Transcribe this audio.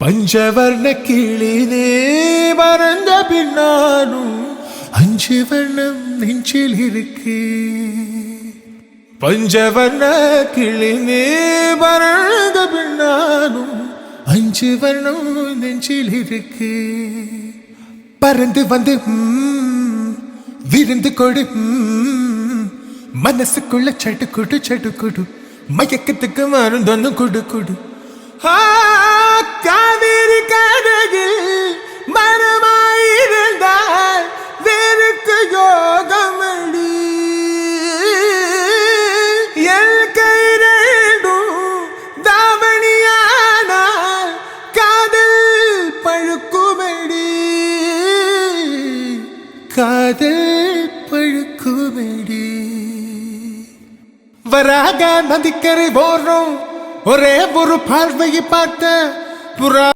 பஞ்சவர்ண கிளினே வறந்த பின்னாலும் 5 வர்ணம் நெஞ்சில் இருக்கு. பஞ்சவர்ண கிளினே வறந்த பின்னாலும் 5 வர்ணம் நெஞ்சில் இருக்கு. பறந்து வந்து விருந்து கொடு, மனசுக்குள்ள சடுக்குடு சடுக்குடு, மயக்கத்துக்கு மருந்தொன்னு குடு குடு. காவிரி கரையில் மரமாயிருந்தால் வேருக்கு யோகமடி. எல் கைரேடும் தாவணியானால் காதல் பழுக்குமடி, காதல் பழுக்குமடி. வராக நதிக்கரை போறோம், ஒரே ஒரு பார்வையை பார்த்த புறா